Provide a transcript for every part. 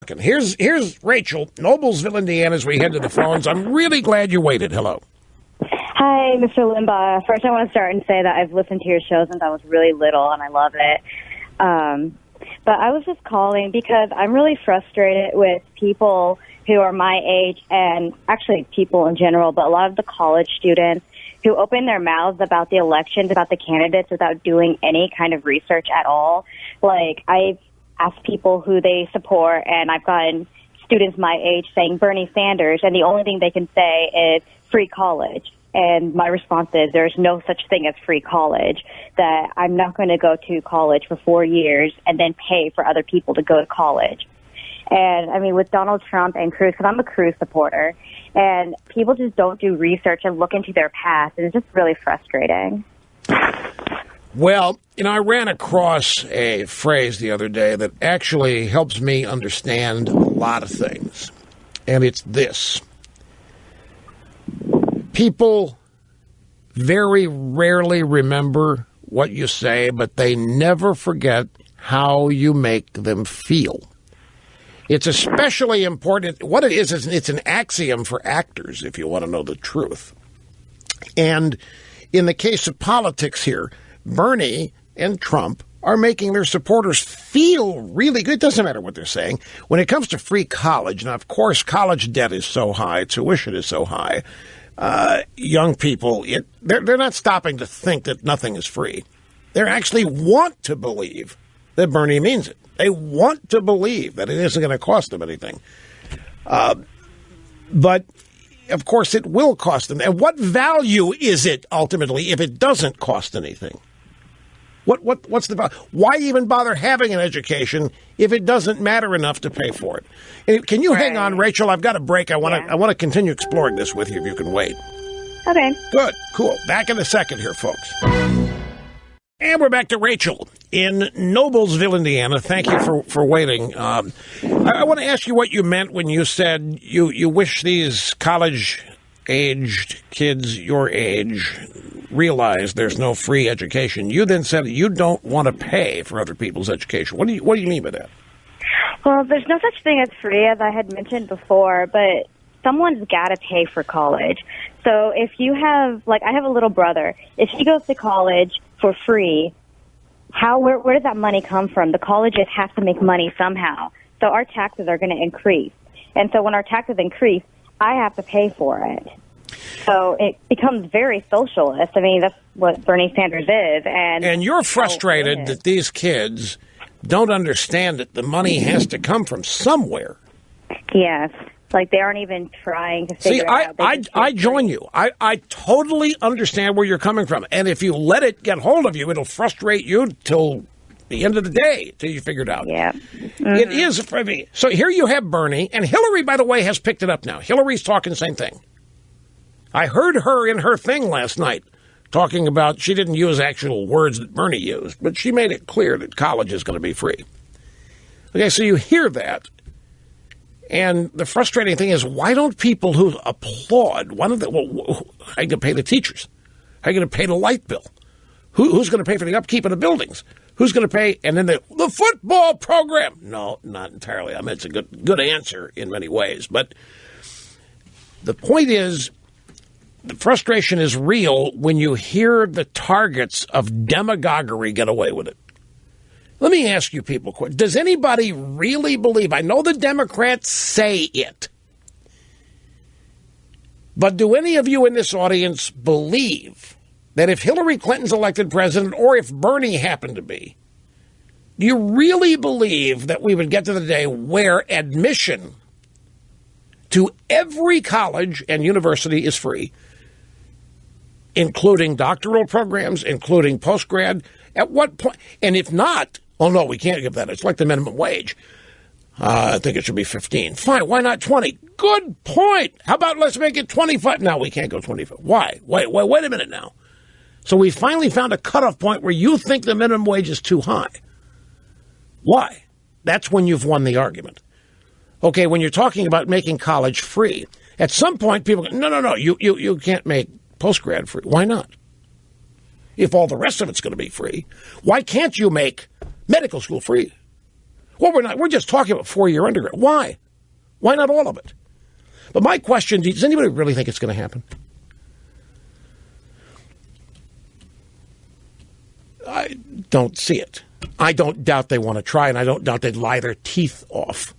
Here's Rachel, Noblesville, Indiana, as we head to the phones. I'm really glad you waited. Hello. Hi, Mr. Limbaugh. First, I want to start and say that I've listened to your show since I was really little, and I love it. But I was just calling because I'm really frustrated with people who are my age, and actually people in general, but a lot of the college students who open their mouths about the elections, about the candidates, without doing any kind of research at all. Like, I've asked people who they support, and I've gotten students my age saying Bernie Sanders, and the only thing they can say is free college. And my response is there's no such thing as free college, that I'm not going to go to college for 4 years and then pay for other people to go to college. And, I mean, with Donald Trump and Cruz, because I'm a Cruz supporter, and people just don't do research and look into their past, and it's just really frustrating. Well, I ran across a phrase the other day that actually helps me understand a lot of things, and it's this. People very rarely remember what you say, but they never forget how you make them feel. It's especially important. What it is it's an axiom for actors, if you want to know the truth. And in the case of politics here, Bernie and Trump are making their supporters feel really good. It doesn't matter what they're saying. When it comes to free college, now, of course, college debt is so high, tuition is so high, young people, they're not stopping to think that nothing is free. They actually want to believe that Bernie means it. They want to believe that it isn't going to cost them anything. But, of course, it will cost them. And what value is it, ultimately, if it doesn't cost anything? What's the value? Why even bother having an education if it doesn't matter enough to pay for it? And can you hang on, Rachel? I've got a break. I want to continue exploring this with you if you can wait. Okay. Good. Cool. Back in a second here, folks. And we're back to Rachel in Noblesville, Indiana. Thank you for waiting. I want to ask you what you meant when you said you wish these college-aged kids your age realize there's no free education. You then said you don't want to pay for other people's education. What do you mean by that? Well, there's no such thing as free, as I had mentioned before, but someone's got to pay for college. So if you have, I have a little brother. If he goes to college for free, where does that money come from? The colleges have to make money somehow. So our taxes are going to increase. And so when our taxes increase, I have to pay for it. So it becomes very socialist. I mean, that's what Bernie Sanders is. And you're frustrated that these kids don't understand that the money has to come from somewhere. Yes. They aren't even trying to figure it out. I join you. I totally understand where you're coming from. And if you let it get hold of you, it'll frustrate you till the end of the day, till you figure it out. Yeah. Mm-hmm. It is. So here you have Bernie. And Hillary, by the way, has picked it up now. Hillary's talking the same thing. I heard her in her thing last night talking about, she didn't use actual words that Bernie used, but she made it clear that college is going to be free. Okay, so you hear that. And the frustrating thing is, why don't people who applaud, how are you going to pay the teachers? How are you going to pay the light bill? Who's going to pay for the upkeep of the buildings? Who's going to pay? And then the football program. No, not entirely. I mean, it's a good answer in many ways. But the point is, the frustration is real when you hear the targets of demagoguery get away with it. Let me ask you people, does anybody really believe, I know the Democrats say it, but do any of you in this audience believe that if Hillary Clinton's elected president, or if Bernie happened to be, do you really believe that we would get to the day where admission to every college and university is free, including doctoral programs, including postgrad? At what point? And if not, oh, no, we can't give that. It's like the minimum wage. I think it should be 15. Fine, why not 20? Good point. How about let's make it 25? No, we can't go 25. Why? Wait a minute now. So we finally found a cutoff point where you think the minimum wage is too high. Why? That's when you've won the argument. Okay, when you're talking about making college free, at some point people go, no, you can't make postgrad free. Why not? If all the rest of it's going to be free, why can't you make medical school free? Well, we're not. We're just talking about 4-year undergrad. Why? Why not all of it? But my question, does anybody really think it's going to happen? I don't see it. I don't doubt they want to try, and I don't doubt they'd lie their teeth off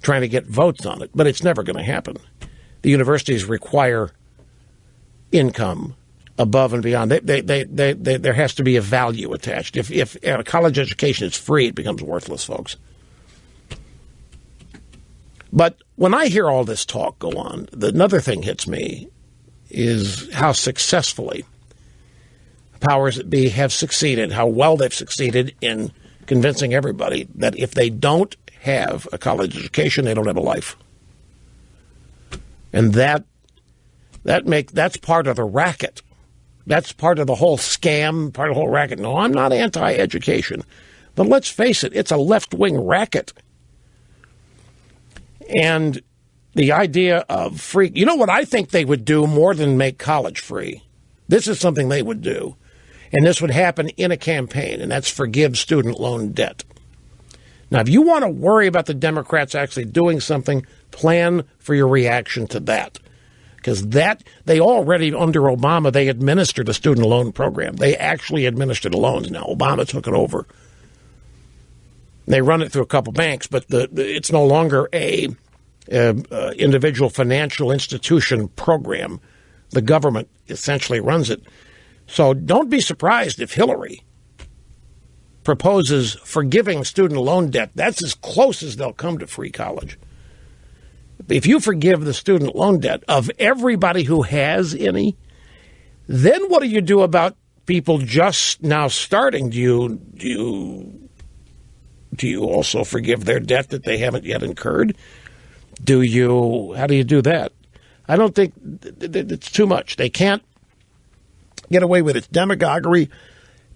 trying to get votes on it, but it's never going to happen. The universities require income above and beyond. There has to be a value attached. If a college education is free, it becomes worthless, folks. But when I hear all this talk go on, another thing hits me is how successfully powers that be have succeeded, how well they've succeeded in convincing everybody that if they don't have a college education, they don't have a life. And that's part of the racket. That's part of the whole scam, part of the whole racket. No, I'm not anti-education. But let's face it, it's a left-wing racket. And the idea of free... You know what I think they would do more than make college free? This is something they would do. And this would happen in a campaign, and that's forgive student loan debt. Now, if you want to worry about the Democrats actually doing something, plan for your reaction to that. Because they already, under Obama, they administered a student loan program. They actually administered the loans. Now, Obama took it over. They run it through a couple banks, but it's no longer a individual financial institution program. The government essentially runs it. So don't be surprised if Hillary proposes forgiving student loan debt. That's as close as they'll come to free college. If you forgive the student loan debt of everybody who has any, then what do you do about people just now starting? Do you also forgive their debt that they haven't yet incurred? How do you do that? I don't think it's too much. They can't get away with it. Demagoguery,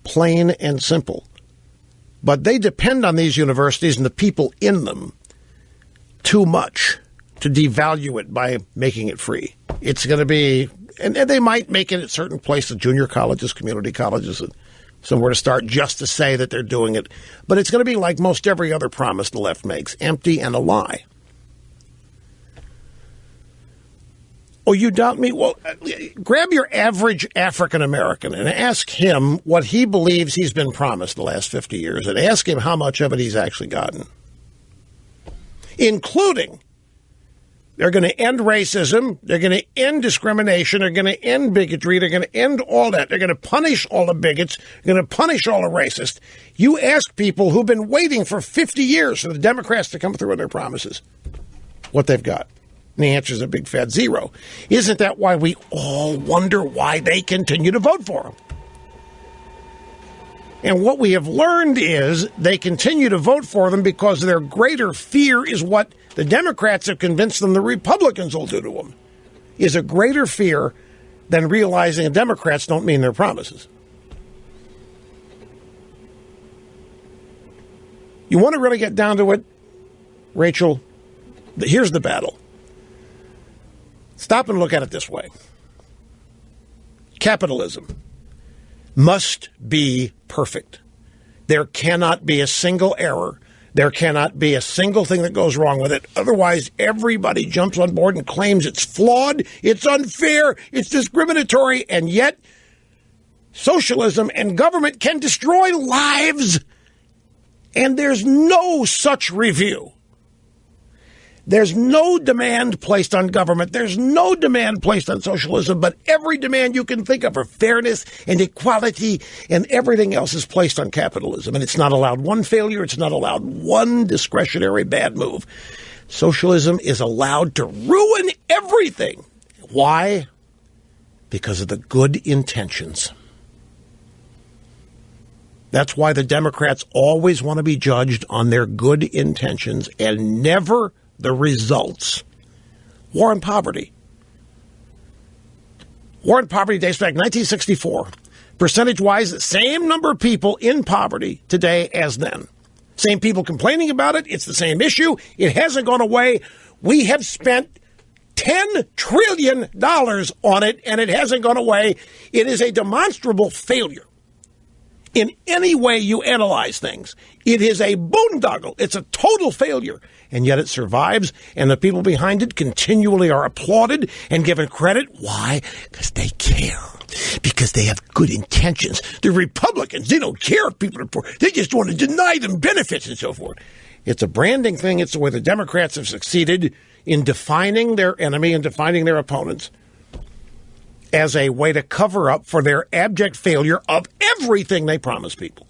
plain and simple. But they depend on these universities and the people in them too much to devalue it by making it free. It's going to be, and they might make it at certain places, junior colleges, community colleges, somewhere to start just to say that they're doing it. But it's going to be like most every other promise the left makes, empty and a lie. Oh, you doubt me? Well, grab your average African American and ask him what he believes he's been promised the last 50 years, and ask him how much of it he's actually gotten. Including, they're going to end racism, they're going to end discrimination, they're going to end bigotry, they're going to end all that. They're going to punish all the bigots, they're going to punish all the racists. You ask people who've been waiting for 50 years for the Democrats to come through with their promises what they've got. And the answer is a big fat zero. Isn't that why we all wonder why they continue to vote for them? And what we have learned is they continue to vote for them because their greater fear is what the Democrats have convinced them the Republicans will do to them, is a greater fear than realizing the Democrats don't mean their promises. You want to really get down to it, Rachel? Here's the battle. Stop and look at it this way. Capitalism must be perfect. There cannot be a single error. There cannot be a single thing that goes wrong with it. Otherwise, everybody jumps on board and claims it's flawed, it's unfair, it's discriminatory, and yet socialism and government can destroy lives, and there's no such review. There's no demand placed on government. There's no demand placed on socialism, but every demand you can think of for fairness and equality and everything else is placed on capitalism. And it's not allowed one failure. It's not allowed one discretionary bad move. Socialism is allowed to ruin everything. Why? Because of the good intentions. That's why the Democrats always want to be judged on their good intentions and never the results. War on poverty. War on poverty dates back 1964. Percentage-wise, the same number of people in poverty today as then. Same people complaining about it. It's the same issue. It hasn't gone away. We have spent $10 trillion on it, and it hasn't gone away. It is a demonstrable failure. In any way you analyze things, it is a boondoggle. It's a total failure. And yet it survives, and the people behind it continually are applauded and given credit. Why? Because they care. Because they have good intentions. The Republicans, they don't care if people are poor. They just want to deny them benefits and so forth. It's a branding thing. It's the way the Democrats have succeeded in defining their enemy and defining their opponents as a way to cover up for their abject failure of everything they promise people.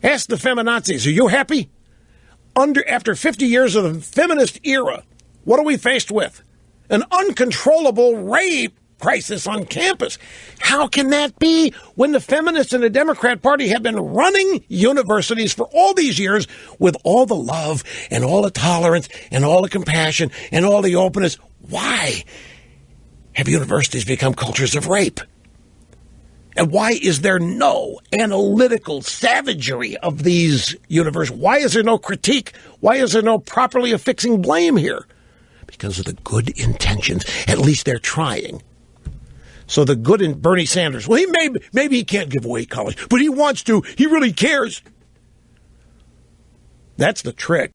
Ask the feminazis, are you happy? After 50 years of the feminist era, what are we faced with? An uncontrollable rape crisis on campus. How can that be when the feminists in the Democrat Party have been running universities for all these years with all the love and all the tolerance and all the compassion and all the openness? Why have universities become cultures of rape? And why is there no analytical savagery of these universities? Why is there no critique? Why is there no properly affixing blame here? Because of the good intentions. At least they're trying. So the good in Bernie Sanders, well, maybe he can't give away college, but he wants to. He really cares. That's the trick.